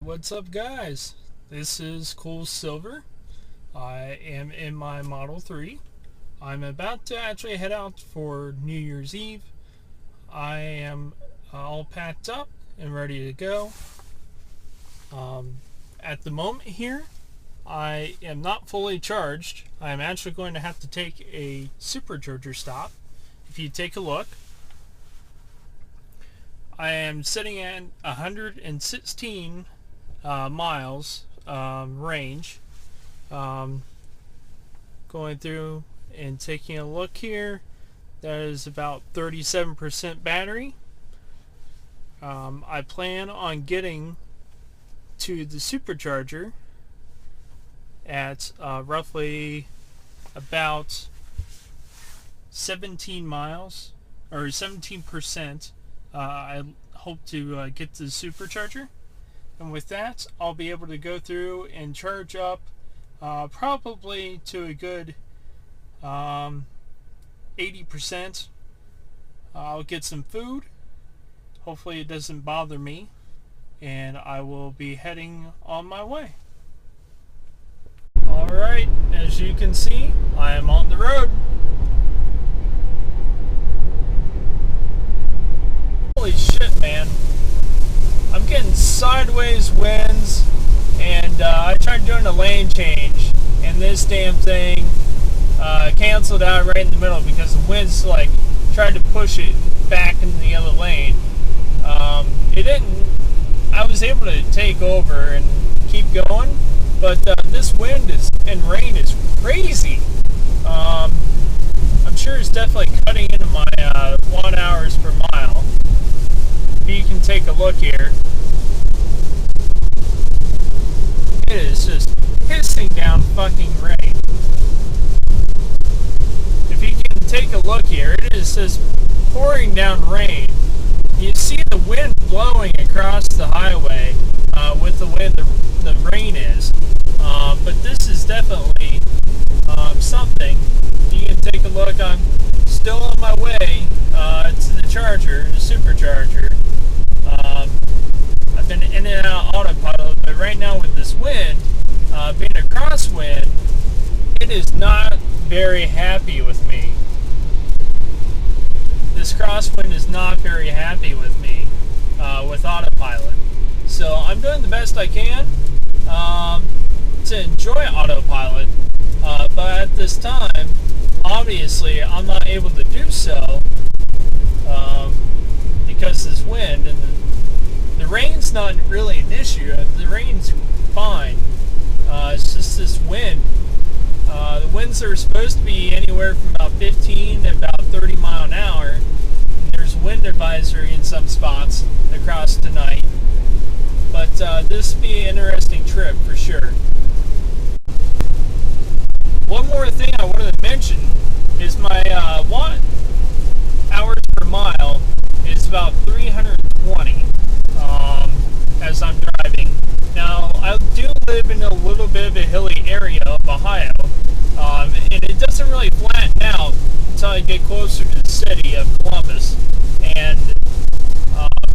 What's up, guys? This is Cole Silver. I am in my Model 3. I'm about to actually head out for New Year's Eve. I am all packed up and ready to go. At the moment here, I am not fully charged. I am actually going to have to take a supercharger stop. If you take a look, I am sitting at 116 miles range. Going through and taking a look here, that is about 37% battery. I plan on getting to the supercharger at roughly about 17 miles or 17%. I hope to get to the supercharger, and with that I'll be able to go through and charge up probably to a good 80%. I'll get some food. Hopefully it doesn't bother me, and I will be heading on my way. Alright, as you can see, I am on the road. Holy shit, man. I'm getting sideways winds, and I tried doing a lane change, and this damn thing canceled out right in the middle because the winds tried to push it back into the other lane. It didn't. I was able to take over and keep going, but this wind and rain is crazy. I'm sure it's definitely cutting into my watt hours per mile. You can take a look here. It is just pissing down fucking rain. If you can take a look here, it is just pouring down rain. You see the wind blowing across the highway with the way the rain is. But this is definitely something. You can take a look. I'm still on my way to the charger, the supercharger. I've been in and out autopilot, but right now with this wind, being a crosswind, it is not very happy with me. This crosswind is not very happy with me with autopilot. So I'm doing the best I can to enjoy autopilot, but at this time, obviously, I'm not able to do so because of this wind, and the rain's not really an issue. The rain's fine. It's just this wind. The winds are supposed to be anywhere from about 15 to about 30 mile an hour. There's wind advisory in some spots across tonight. But this will be an interesting trip for sure. One more thing I wanted to mention is my watt hours per mile is about 320 as I'm driving. Now, I do live in a little bit of a hilly area of Ohio, and it doesn't really flatten out until I get closer to the city of Columbus. And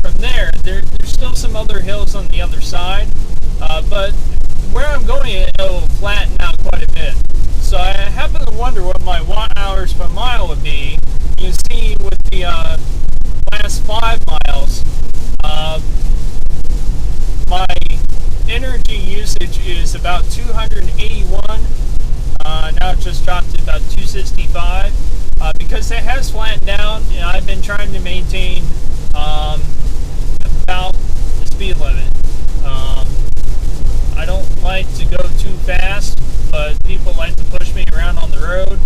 from there's still some other hills on the other side, but where I'm going, it'll flatten out quite a bit. So I happen to wonder what my watt hours per mile would be. You see with the last 5 miles, my energy usage is about 281. Now it just dropped to about 265. Because it has flattened down, I've been trying to maintain about the speed limit. I don't like to go too fast, but people like to push me around on the road.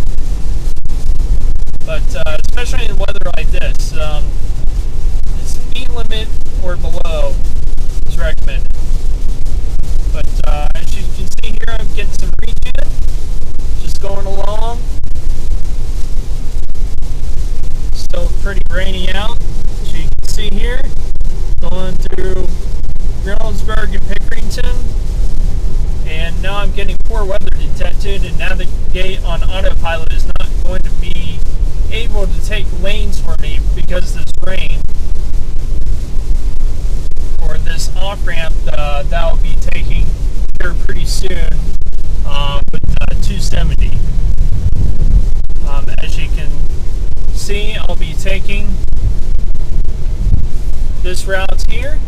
But especially in weather like this, the speed limit or below is recommended. But as you can see here, I'm getting some regen, just going along. Still pretty rainy out, as you can see here, going through Reynoldsburg and Pickerington. And now I'm getting poor weather detected, and navigate on autopilot is not going to be able to take lanes for me because of this rain or this off ramp that I'll be taking here pretty soon with 270. As you can see, I'll be taking this route here.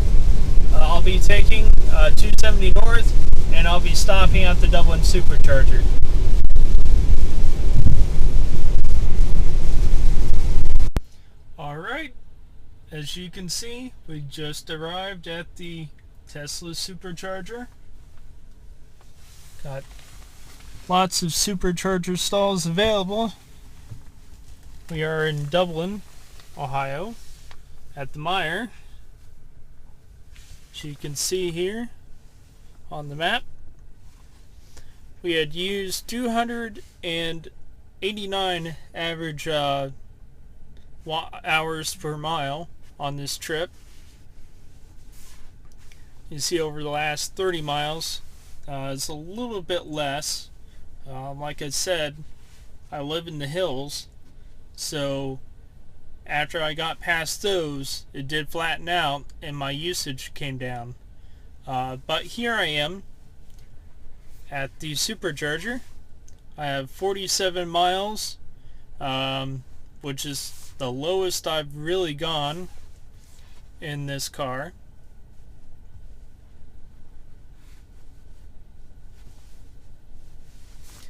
I'll be taking 270 north, and I'll be stopping at the Dublin Supercharger. Alright, as you can see, we just arrived at the Tesla Supercharger. Got lots of supercharger stalls available. We are in Dublin, Ohio, at the Meijer. As you can see here on the map, we had used 289 average hours per mile on this trip. You see over the last 30 miles, it's a little bit less. Like I said, I live in the hills, so after I got past those, it did flatten out and my usage came down. But here I am at the Supercharger. I have 47 miles, which is the lowest I've really gone in this car.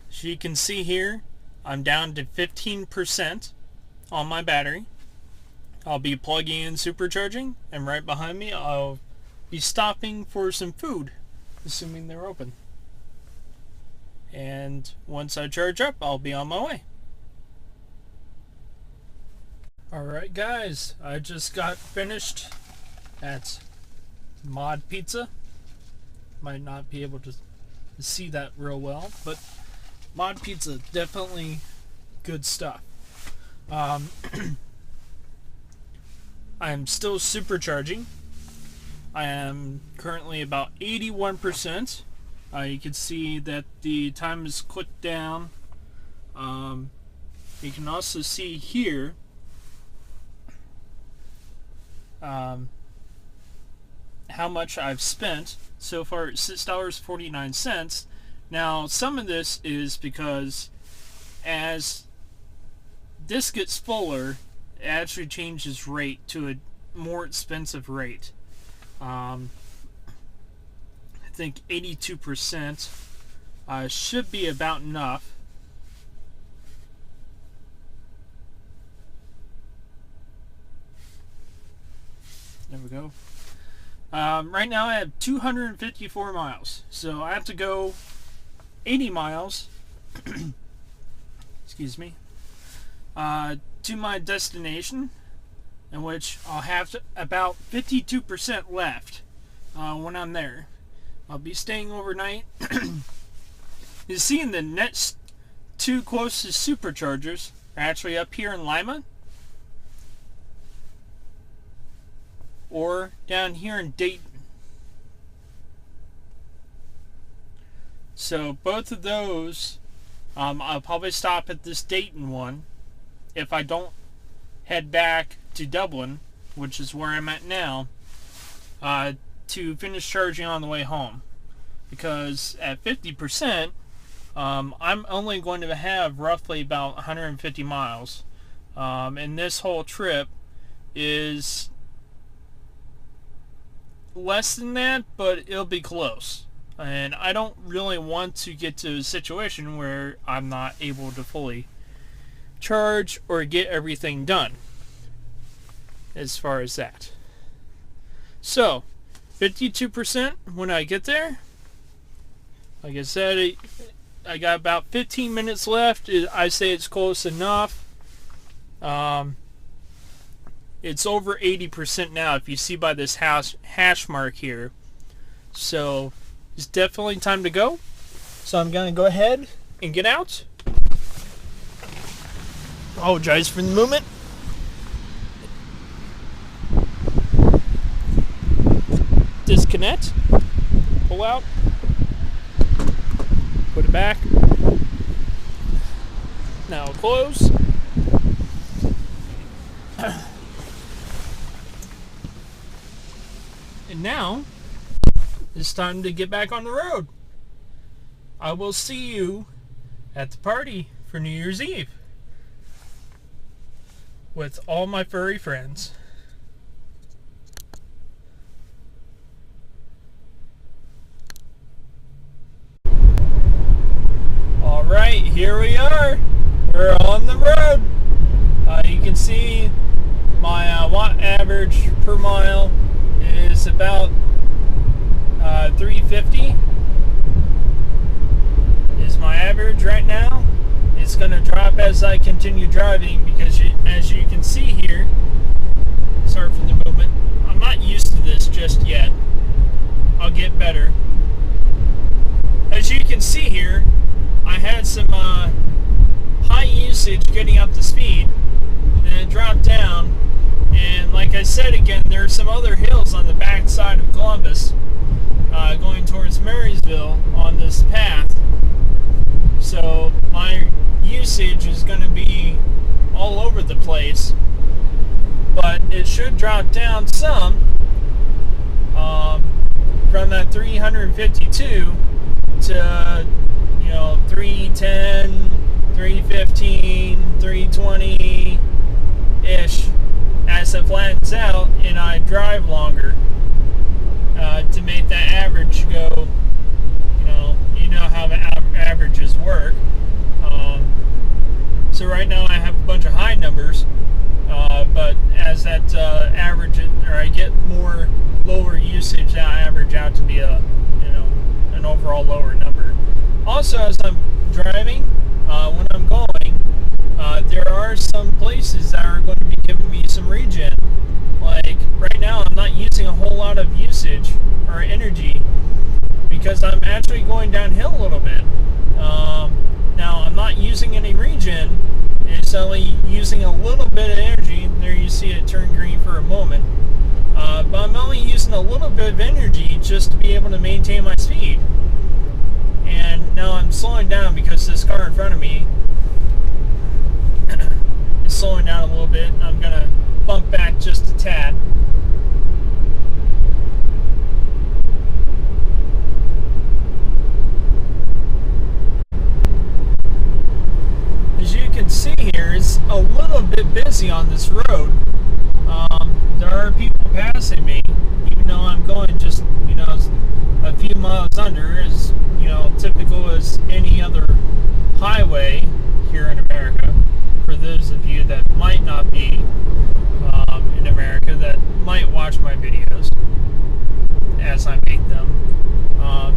As you can see here, I'm down to 15% on my battery. I'll be plugging in supercharging, and right behind me I'll be stopping for some food, assuming they're open. And once I charge up, I'll be on my way. Alright guys, I just got finished at Mod Pizza. Might not be able to see that real well, but Mod Pizza, definitely good stuff. I am still supercharging. I am currently about 81%. You can see that the time is clicked down. You can also see here how much I've spent so far. $6.49. Now some of this is because as this gets fuller, it actually changes rate to a more expensive rate. I think 82% should be about enough. There we go. Right now I have 254 miles, so I have to go 80 miles excuse me, to my destination, in which I'll have about 52% left when I'm there. I'll be staying overnight. You see, the next two closest superchargers are actually up here in Lima or down here in Dayton. So both of those, I'll probably stop at this Dayton one if I don't head back to Dublin, which is where I'm at now, to finish charging on the way home. Because at 50%, I'm only going to have roughly about 150 miles. And this whole trip is less than that, but it'll be close. And I don't really want to get to a situation where I'm not able to fully charge or get everything done as far as that. So 52% when I get there. Like I said, I got about 15 minutes left. I say it's close enough. It's over 80% now, if you see by this hash mark here. So it's definitely time to go. So I'm going to go ahead and get out. Apologize for the movement. Disconnect. Pull out. Put it back. Now close. And now it's time to get back on the road. I will see you at the party for New Year's Eve with all my furry friends. Alright, here we are. We're on the road. You can see my watt average per mile is about 350 is my average right now. It's going to drop as I continue driving because as you can see here, sorry for the movement, I'm not used to this just yet. I'll get better. As you can see here, I had some high usage getting up to speed, and it dropped down, and like I said again, there are some other hills on the back side of Columbus going towards Marysville on this path, so my usage is going to be all over the place, but it should drop down some from that 352 to 310, 315, 320 ish as it flattens out and I drive longer to make that average go. You know how the averages work. So right now I have a bunch of high numbers, but as that average, or I get more lower usage, that I average out to be an overall lower number. Also, as I'm driving, when I'm going, there are some places that are going to be giving me some regen. Like right now, I'm not using a whole lot of usage or energy because I'm actually going downhill a little bit. Now, I'm not using any regen. It's only using a little bit of energy. There you see it turn green for a moment. But I'm only using a little bit of energy just to be able to maintain my speed. And now I'm slowing down because this car in front of me is slowing down a little bit. I'm going to bump back just a tad. As you can see here, it's a little bit busy on this road. There are people passing me, even though I'm going just, a few miles under, as, typical as any other highway here in America. For those of you that might not be in America, that might watch my videos as I make them.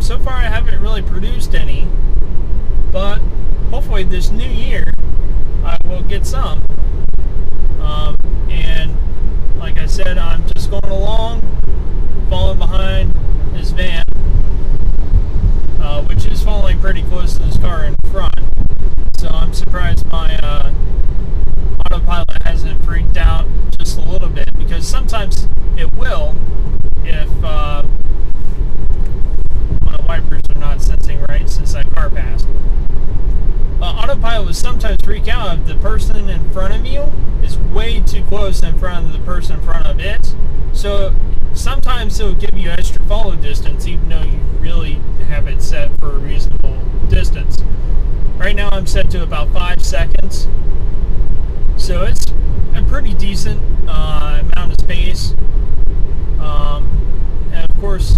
So far I haven't really produced any, but hopefully this new year I will get some. And like I said, I'm just going along, following behind his van, which is following pretty close to this car in front. So I'm surprised my autopilot hasn't freaked out just a little bit, because sometimes it will if my wipers are not sensing right since that car passed. Autopilot will sometimes freak out if the person in front of you is way too close in front of the person in front of it. So sometimes it'll give you extra follow distance even though you really have it set for a reasonable distance. Right now I'm set to about 5 seconds. So it's a pretty decent amount of space. And of course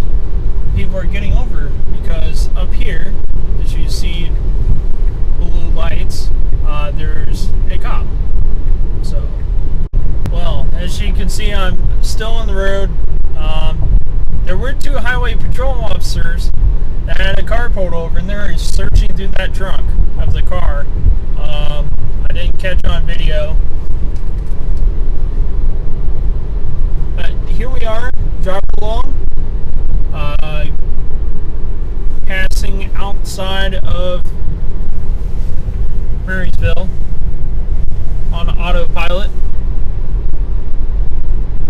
people are getting over because up here, as you see blue lights, there's a cop. So, well, as you can see, I'm still on the road. There were 2 highway patrol officers that had a car pulled over, and they're searching through that trunk of the car. I didn't catch on video. But here we are, driving along, passing outside of Marysville on autopilot,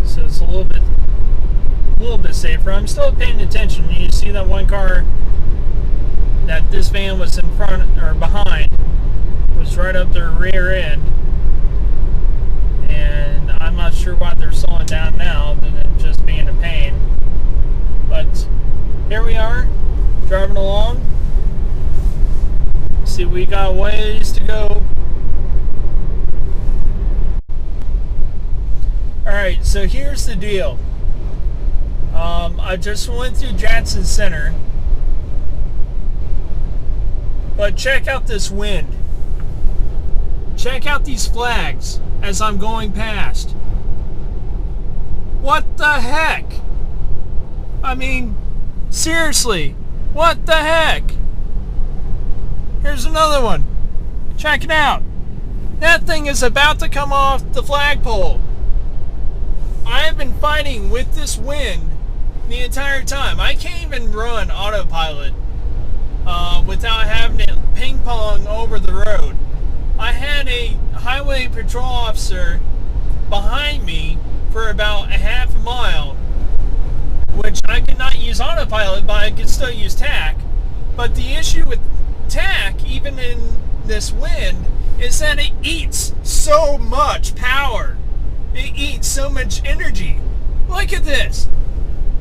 so it's a little bit safer. I'm still paying attention. You see that one car that this van was in front or behind was right up their rear end, and I'm not sure why they're slowing down now other than just being a pain. But here we we got ways to go. Alright, so here's the deal. I just went through Jackson Center. But check out this wind. Check out these flags as I'm going past. What the heck? I mean, seriously, what the heck? Here's another one. Check it out. That thing is about to come off the flagpole. I have been fighting with this wind the entire time. I can't even run autopilot without having it ping pong over the road. I had a highway patrol officer behind me for about a half a mile, which I could not use autopilot, but I could still use TAC. But the issue with TAC, even in this wind, is that it eats so much power. It eats so much energy. Look at this.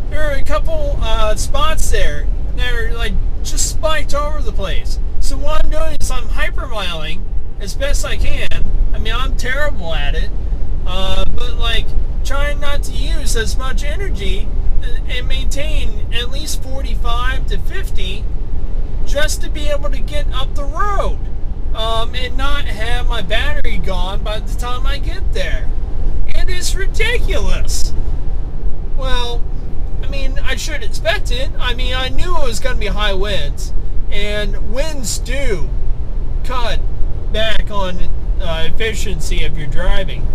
There are a couple spots there that are like just spiked over the place. So what I'm doing is I'm hypermiling as best I can. I mean, I'm terrible at it, but like trying not to use as much energy and maintain at least 45 to 50 just to be able to get up the road and not have my battery gone by the time I get there. It is ridiculous. Well, I mean, I should expect it. I mean, I knew it was going to be high winds, and winds do cut back on efficiency of your driving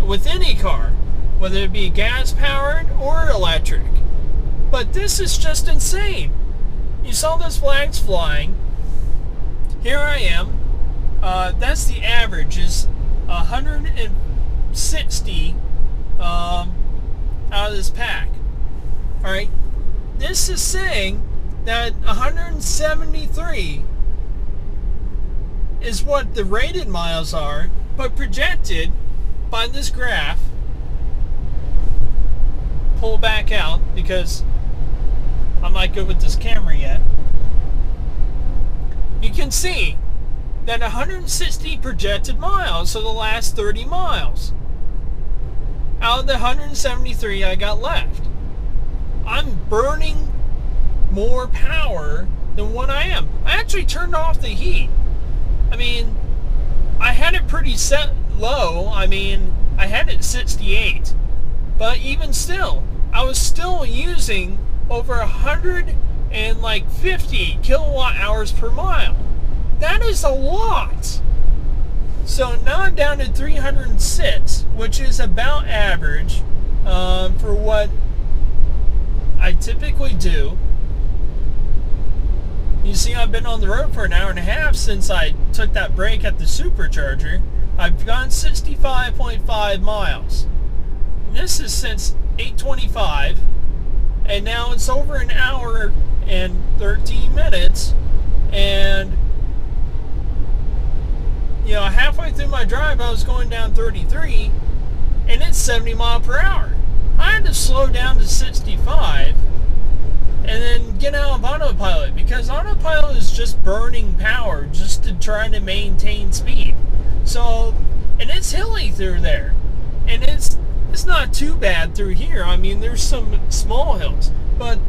with any car, whether it be gas powered or electric. But this is just insane. You saw those flags flying. Here I am. That's the average, is 160 out of this pack. Alright, this is saying that 173 is what the rated miles are, but projected by this graph. Pull back out because I'm not good with this camera yet. You can see that 160 projected miles, so the last 30 miles out of the 173 I got left. I'm burning more power than what I am. I actually turned off the heat. I mean, I had it pretty set low. I mean, I had it 68. But even still, I was still using over 150 kilowatt hours per mile. That is a lot. So now I'm down to 306, which is about average for what I typically do. You see, I've been on the road for an hour and a half since I took that break at the supercharger. I've gone 65.5 miles. And this is since 8:25, and now it's over an hour and 13 minutes, and you know, halfway through my drive I was going down 33, and it's 70 miles per hour. I had to slow down to 65 and then get out of autopilot, because autopilot is just burning power just to try to maintain speed. So, and it's hilly through there, and it's not too bad through here. I mean, there's some small hills, but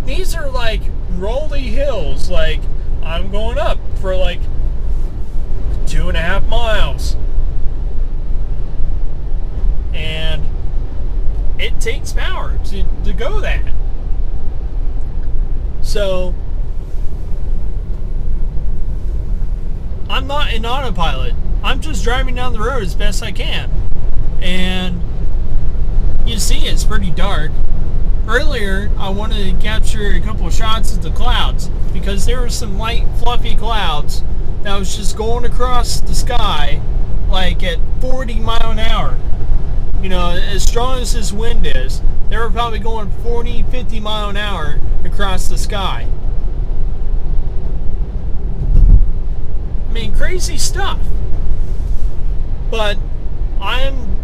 these are like rolly hills. Like, I'm going up for like 2.5 miles, and it takes power to go that. So I'm not in autopilot. I'm just driving down the road as best I can, and you see it's pretty dark. Earlier I wanted to capture a couple of shots of the clouds, because there were some light fluffy clouds that was just going across the sky like at 40 miles an hour. You know, as strong as this wind is, they were probably going 40, 50 miles an hour across the sky. I mean, crazy stuff. But I'm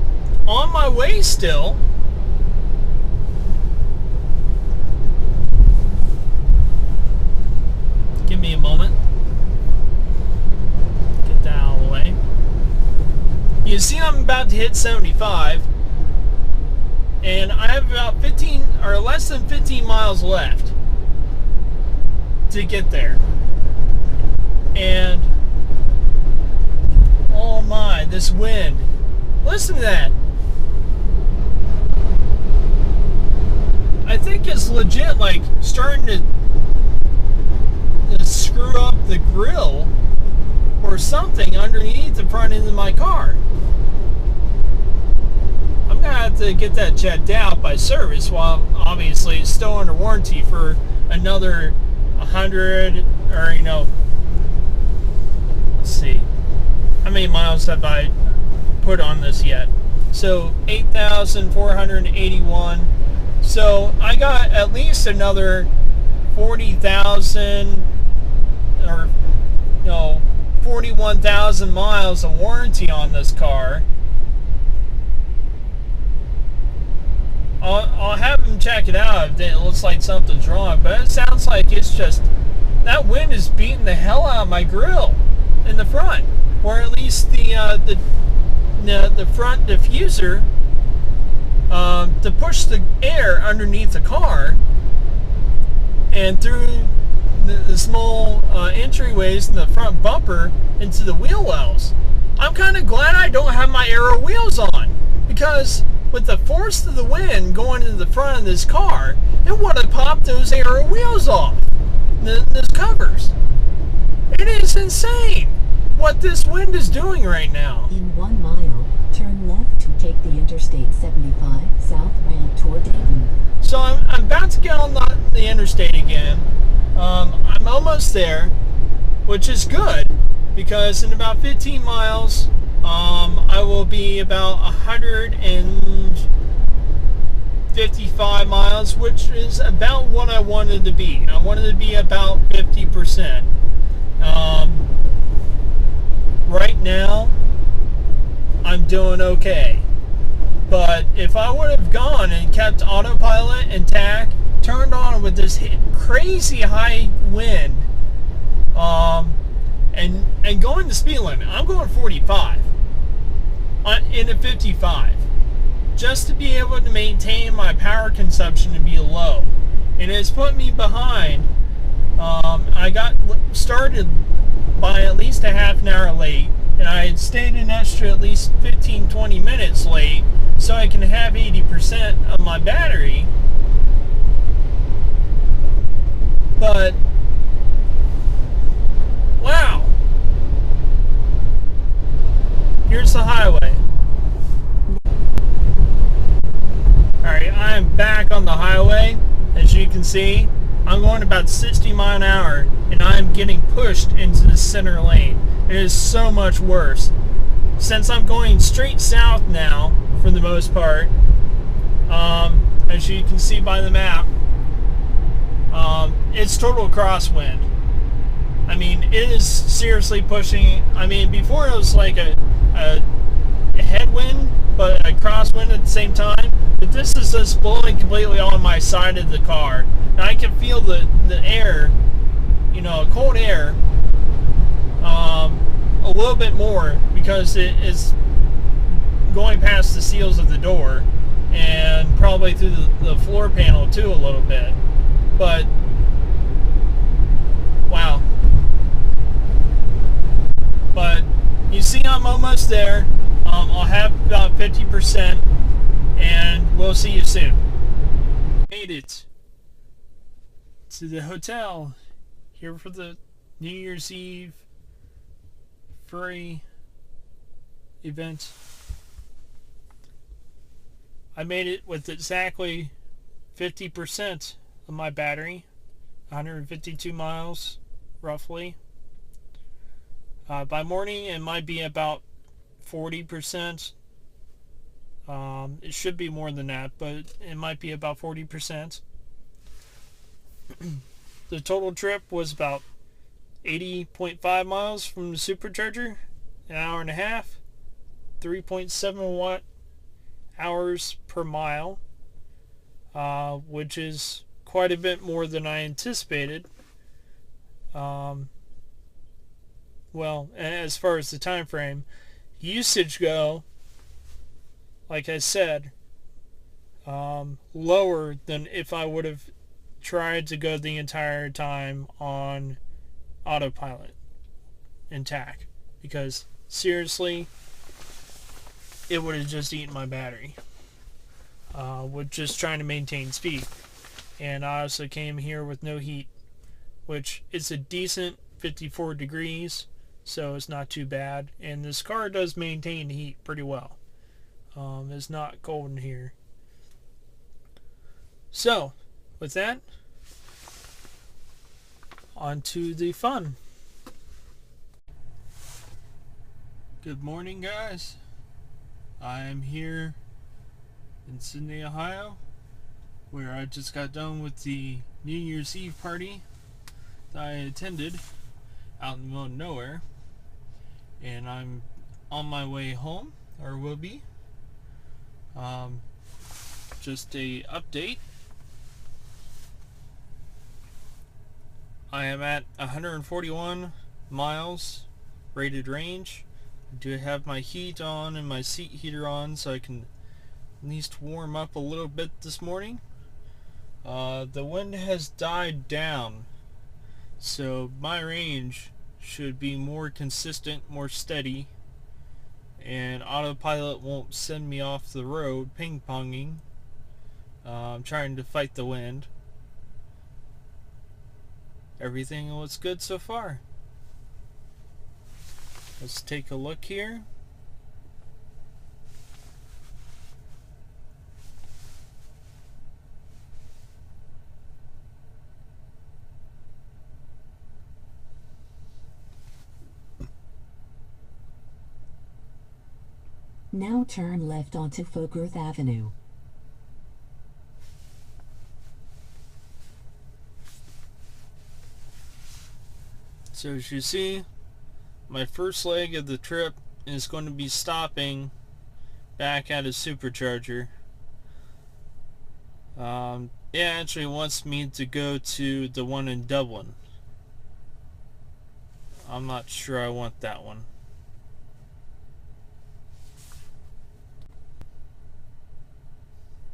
on my way still. Give me a moment. about to hit 75, and I have about 15 or less than 15 miles left to get there. And oh my, this wind. Listen to that. I think it's legit like starting to screw up the grill or something underneath the front end of my car. I'm gonna have to get that checked out by service, while obviously it's still under warranty for another 100, or let's see, how many miles have I put on this yet? So 8,481. So I got at least another 40,000 or 41,000 miles of warranty on this car. I'll have them check it out if it looks like something's wrong, but it sounds like it's just that wind is beating the hell out of my grill in the front, or at least the front diffuser, to push the air underneath the car and through the small entryways in the front bumper into the wheel wells. I'm kind of glad I don't have my aero wheels on, because with the force of the wind going into the front of this car, it would have popped those aero wheels off, those covers. It is insane what this wind is doing right now. In 1 mile, turn left to take the Interstate 75 south ramp toward Dayton. So I'm about to get on the interstate again. I'm almost there, which is good, because in about 15 miles, I will be about 155 miles, which is about what I wanted to be. I wanted to be about 50%. Right now, I'm doing okay. But if I would have gone and kept autopilot and tack turned on with this crazy high wind, and going the speed limit, I'm going 45 in a 55, just to be able to maintain my power consumption to be low. And it's put me behind. I got started by at least a half an hour late, and I had stayed an extra at least 15-20 minutes late so I can have 80% of my battery. But wow, here's the highway. Alright, I am back on the highway. As you can see, I'm going about 60 miles an hour, and I'm getting pushed into the center lane. It is so much worse. Since I'm going straight south now, for the most part, as you can see by the map, it's total crosswind. I mean, it is seriously pushing. I mean, before it was like a headwind, but a crosswind at the same time. But this is just blowing completely on my side of the car. And I can feel the air, cold air, a little bit more, because it is going past the seals of the door and probably through the floor panel too a little bit. But wow. But you see, I'm almost there. I'll have about 50%, and we'll see you soon. Made it to the hotel here for the New Year's Eve free event. I made it with exactly 50% of my battery, 152 miles roughly. By morning it might be about 40%. It should be more than that, but it might be about 40%. The total trip was about 80.5 miles from the supercharger, an hour and a half, 3.7 watt hours per mile, which is quite a bit more than I anticipated. Well, as far as the time frame usage go, like I said, lower than if I would have tried to go the entire time on autopilot and TAC, because seriously, it would have just eaten my battery with just trying to maintain speed. And I also came here with no heat, which is a decent 54 degrees, so it's not too bad. And this car does maintain heat pretty well. It's not cold in here. So, with that, on to the fun. Good morning, guys. I am here in Sydney, Ohio, where I just got done with the New Year's Eve party that I attended out in the middle of nowhere, and I'm on my way home, or will be. Just a update. I am at 141 miles rated range. I do have my heat on and my seat heater on, so I can at least warm up a little bit this morning. The wind has died down, so my range should be more consistent, more steady, and autopilot won't send me off the road ping-ponging. I'm trying to fight the wind. Everything looks good so far. Let's take a look here. Now turn left onto Fogarth Avenue. So as you see, my first leg of the trip is going to be stopping back at a supercharger. It actually wants me to go to the one in Dublin. I'm not sure I want that one.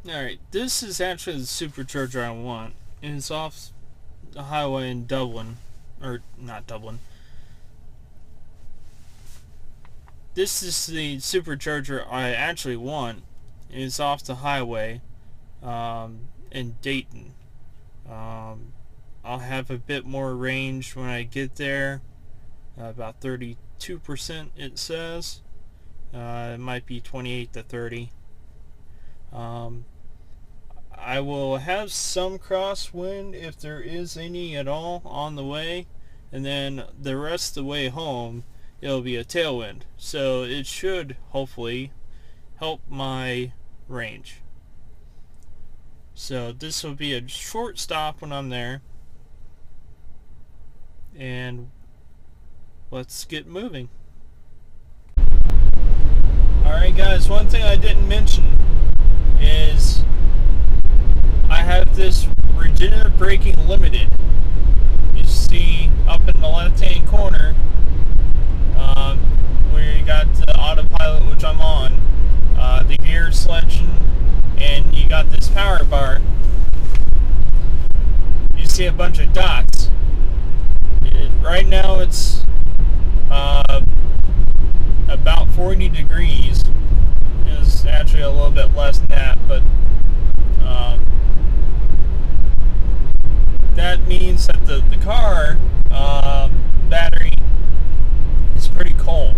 Alright, this is actually the supercharger I want. And it's off the highway in Dublin. Or, not Dublin. This is the supercharger I actually want. And it's off the highway in Dayton. I'll have a bit more range when I get there. About 32% it says. It might be 28 to 30. I will have some crosswind if there is any at all on the way, and then the rest of the way home it'll be a tailwind, so it should hopefully help my range. So this will be a short stop when I'm there, and let's get moving. Alright guys, one thing I didn't mention is I have this regenerative braking limited. You see up in the left hand corner where you got the autopilot, which I'm on, the gear selection, and you got this power bar. You see a bunch of dots. Right now it's about 40 degrees. It's actually a little bit less than that, but that means that the car battery is pretty cold.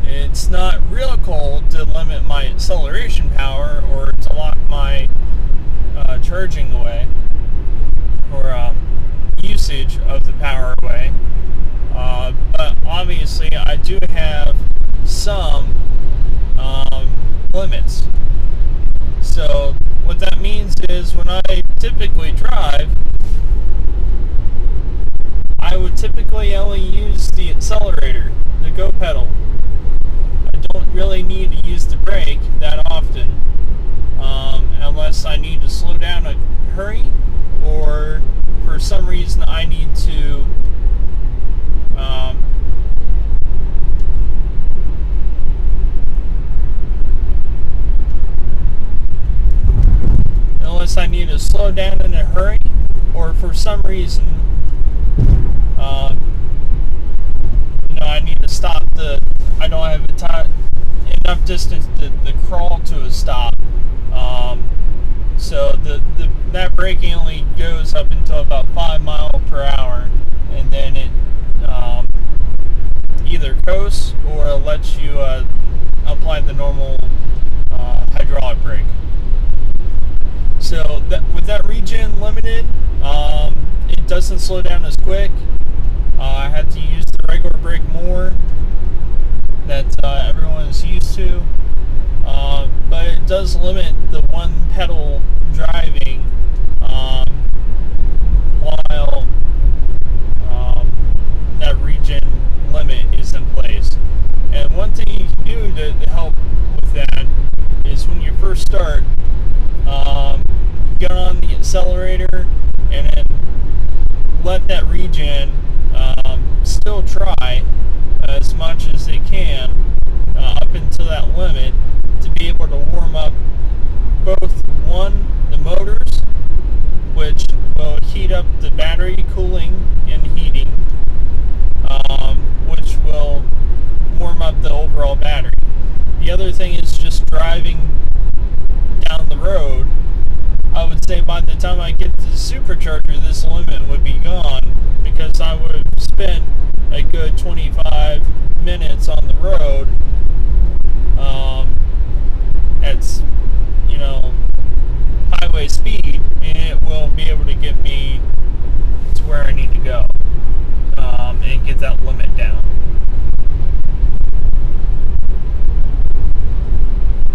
It's not real cold to limit my acceleration power or to lock my charging away or usage of the power away, but obviously I do have some limits. So what that means is when I typically drive, I would typically only use the accelerator, the go pedal. I don't really need to use the brake that often, unless I need to slow down a hurry, or for some reason I need to slow down in a hurry, or for some reason, I need to stop I don't have enough distance to crawl to a stop. So that braking only goes up until about 5 miles per hour, and then it either coasts or lets you apply the normal hydraulic brake. So with that regen limited, it doesn't slow down as quick. I had to use the regular brake more that everyone is used to, but it does limit the one pedal driving while that regen limit is in place. And one thing you can do to help with that is when you first start, get on the accelerator and then let that regen still try as much as it can up until that limit to be able to warm up both the motors, which will heat up the battery, cooling and heating, which will warm up the overall battery. The other thing is just driving down the road. I would say by the time I get to the supercharger, this limit would be gone, because I would have spent a good 25 minutes on the road at highway speed, and it will be able to get me to where I need to go and get that limit down.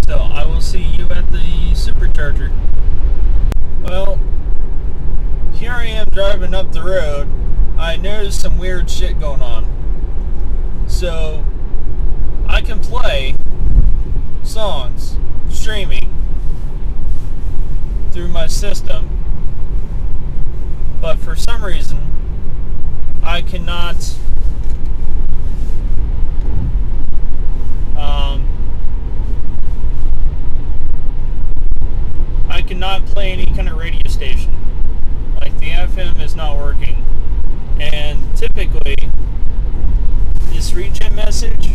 So I will see you at the supercharger. Well, here I am driving up the road. I noticed some weird shit going on. So I can play songs streaming through my system, but for some reason I cannot play any kind of radio station. Like, the FM is not working, and typically this regen message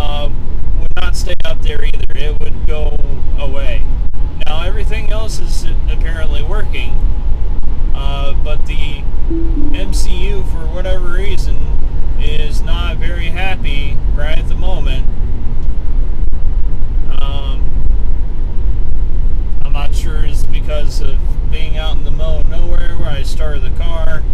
would not stay up there either. It would go away. Now everything else is apparently working, but the MCU, for whatever reason, is not very happy right at the moment. I'm not sure it's because of being out in the middle of nowhere where I started the car.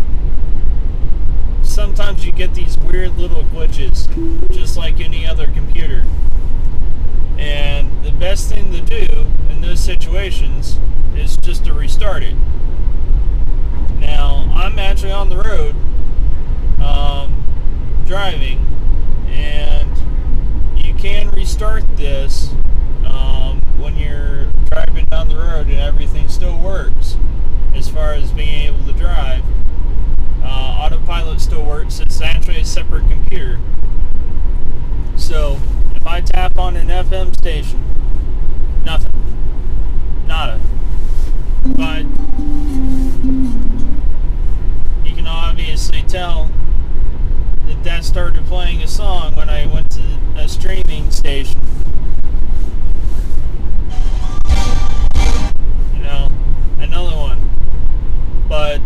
Sometimes you get these weird little glitches, just like any other computer. And the best thing to do in those situations is just to restart it. Now, I'm actually on the road, driving, and you can restart this when you're driving down the road and everything still works as far as being able to drive. Autopilot still works. It's actually a separate computer. So if I tap on an FM station, nothing, nada. But you can obviously tell that started playing a song when I went to a streaming station. Another one. But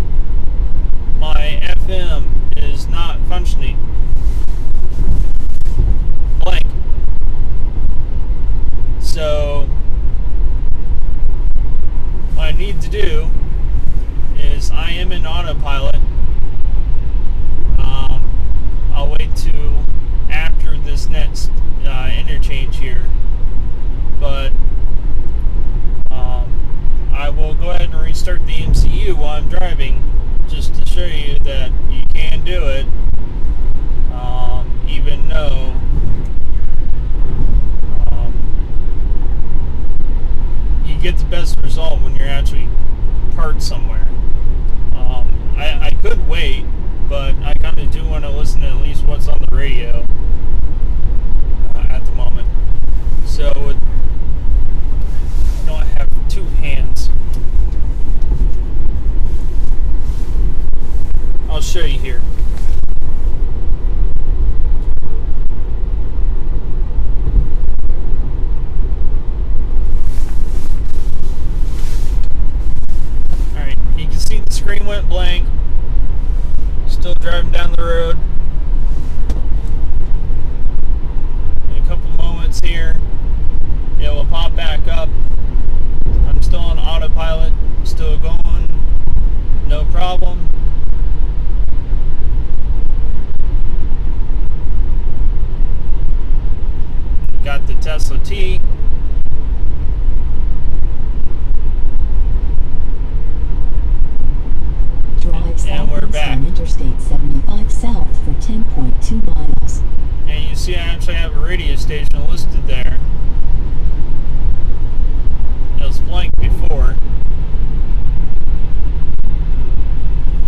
my FM is not functioning. Blank. So what I need to do is, I am in autopilot. I'll wait till after this next interchange here, but I will go ahead and restart the MCU while I'm driving, just to show you that you can do it, even though you get the best result when you're actually parked somewhere. I could wait, but I kind of do want to listen to at least what's on the radio at the moment. So I don't have two hands. show you here. Alright, you can see the screen went blank. Still driving down the road. In a couple moments here, it will pop back up. I'm still on autopilot, still going, no problem. Got the Tesla T. Drive And we're southwest back. on Interstate 75 south for 10.2 miles. And you see I actually have a radio station listed there. It was blank before.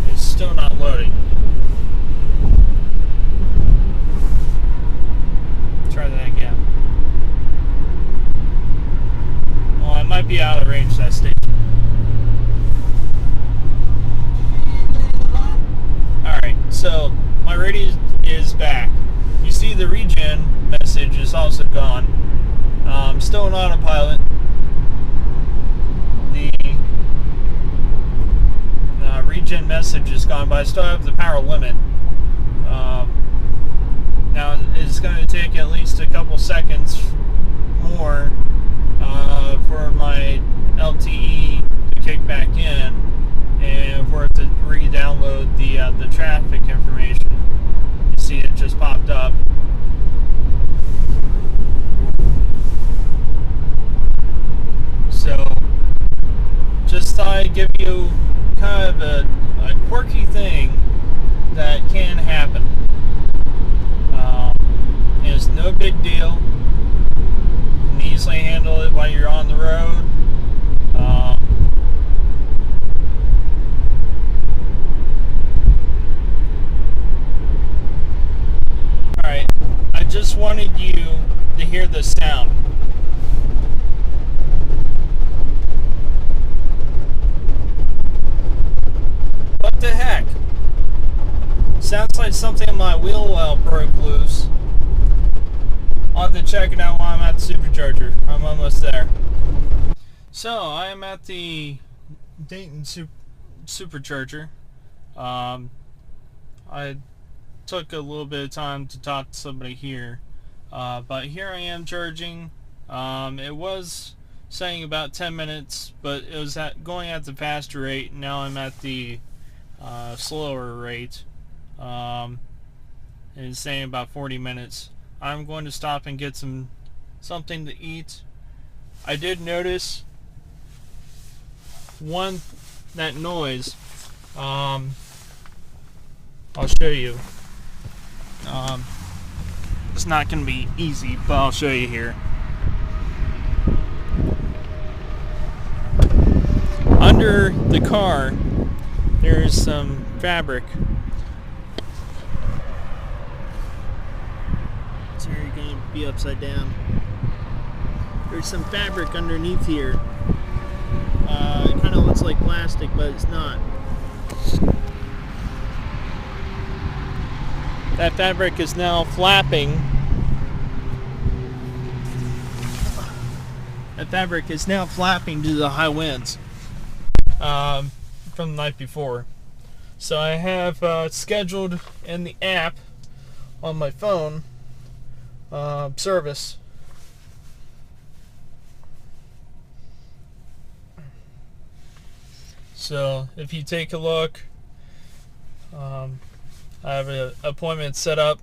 It's still not loading. Try that again. Well, I might be out of range of that station. Alright, so my radio is back. You see the regen message is also gone. Still on autopilot. The regen message is gone, but I still have the power limit. Now it's going to take at least a couple seconds more for my LTE to kick back in and for it to re-download the traffic information. You see it just popped up. So just thought I'd give you kind of a quirky thing that can happen. It's no big deal. You can easily handle it while you're on the road. Alright, I just wanted you to hear the sound. What the heck? Sounds like something in my wheel well broke loose. I'll have to check it out while I'm at the supercharger. I'm almost there. So, I am at the Dayton supercharger. I took a little bit of time to talk to somebody here. But here I am charging. It was saying about 10 minutes, but it was going at the faster rate. Now I'm at the slower rate. It's saying about 40 minutes. I'm going to stop and get something to eat. I did notice that noise. I'll show you. It's not going to be easy, but I'll show you here. Under the car, there's some fabric. So you're going to be upside down. There's some fabric underneath here. It kind of looks like plastic, but it's not. That fabric is now flapping. That fabric is now flapping due to the high winds from the night before. So I have scheduled in the app on my phone service. So if you take a look, I have an appointment set up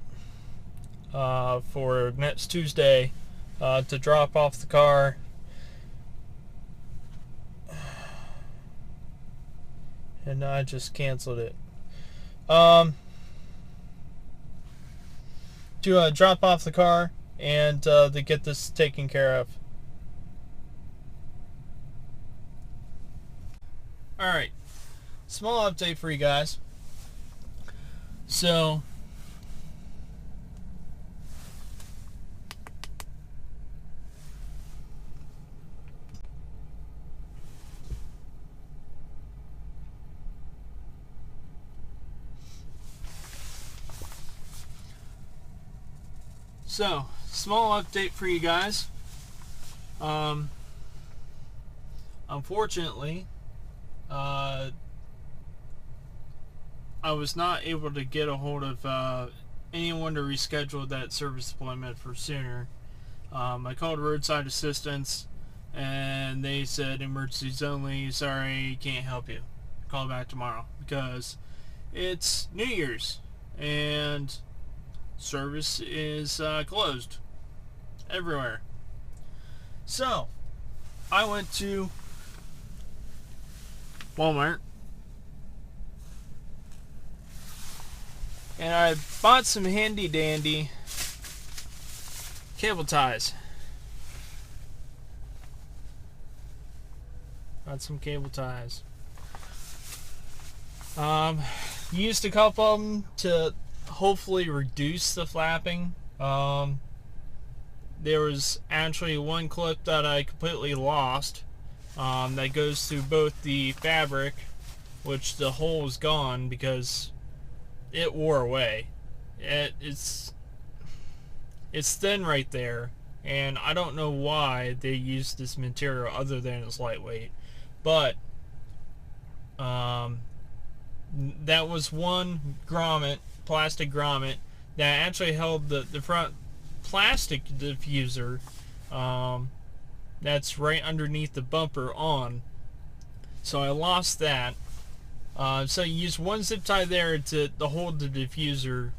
for next Tuesday to drop off the car. And I just canceled it. To drop off the car and to get this taken care of. Alright, small update for you guys. So, So, small update for you guys. Unfortunately, I was not able to get a hold of anyone to reschedule that service appointment for sooner. I called roadside assistance and they said emergencies only, sorry, can't help you, call back tomorrow, because it's New Year's and service is closed everywhere. So I went to Walmart and I bought some handy dandy cable ties. Got some cable ties. Used a couple of them to hopefully reduce the flapping. There was actually one clip that I completely lost that goes through both the fabric, which the hole is gone because it wore away. It's thin right there, and I don't know why they used this material other than it's lightweight, but that was one grommet, plastic grommet, that actually held the front plastic diffuser that's right underneath the bumper on. So I lost that. So you use one zip tie there to hold the diffuser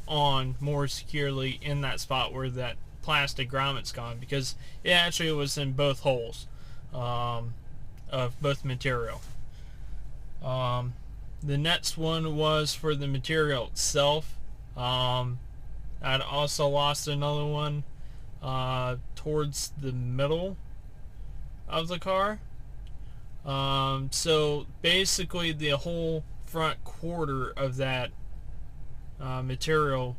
on more securely in that spot where that plastic grommet's gone, because it actually was in both holes of both material. The next one was for the material itself. I'd also lost another one towards the middle of the car. So basically the whole front quarter of that material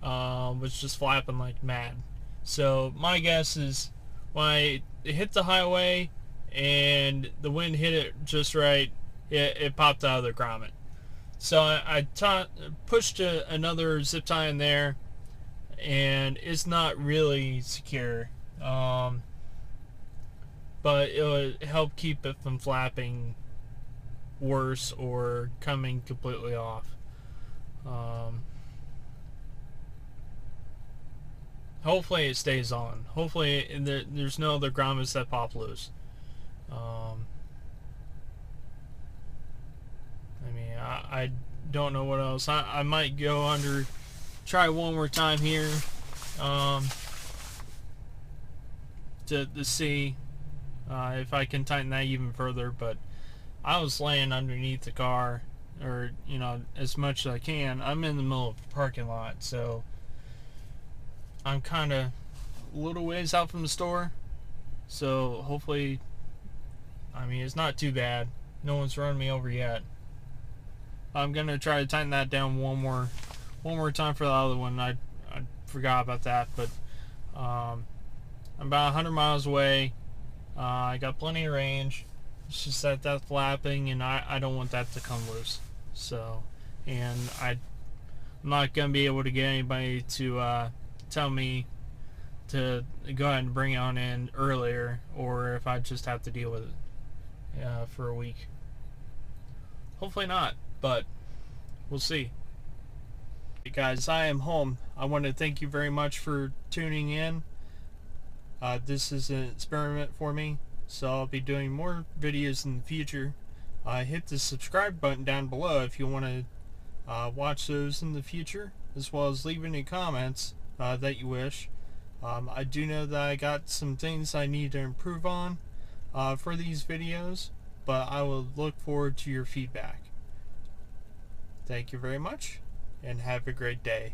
was just flapping like mad. So my guess is when it hit the highway and the wind hit it just right, it popped out of the grommet. So I pushed another zip tie in there, and it's not really secure, but it would help keep it from flapping worse or coming completely off. Hopefully it stays on. Hopefully there's no other grommets that pop loose. I mean, I don't know what else. I might go under, try one more time here to see if I can tighten that even further. But I was laying underneath the car, or as much as I can. I'm in the middle of a parking lot, so I'm kind of a little ways out from the store, so hopefully, I mean, it's not too bad. No one's run me over yet. I'm gonna try to tighten that down one more time for the other one. I forgot about that, but I'm about 100 miles away. I got plenty of range. It's just that flapping, and I don't want that to come loose. So, and I'm not gonna be able to get anybody to tell me to go ahead and bring it on in earlier, or if I just have to deal with it for a week. Hopefully not, but we'll see. Hey guys, I am home. I want to thank you very much for tuning in. This is an experiment for me, so I'll be doing more videos in the future. Hit the subscribe button down below if you want to watch those in the future, as well as leave any comments that you wish. I do know that I got some things I need to improve on for these videos, but I will look forward to your feedback. Thank you very much, and have a great day.